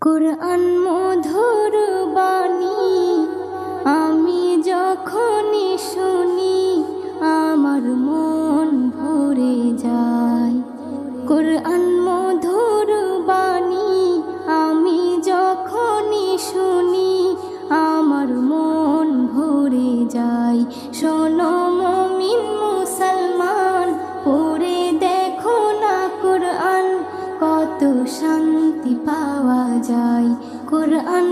কুরআন মধুর বাণী আমি যখনই শুনি আমার মন ভরে যায়। কুরআন মধুর বাণী আমি যখনই শুনি আমার মন ভরে যায়। শোনো মুমিন মুসলমান, পড়ে দেখো না কুরআন, কত শান্তি পাওয়া যায়। কুরআন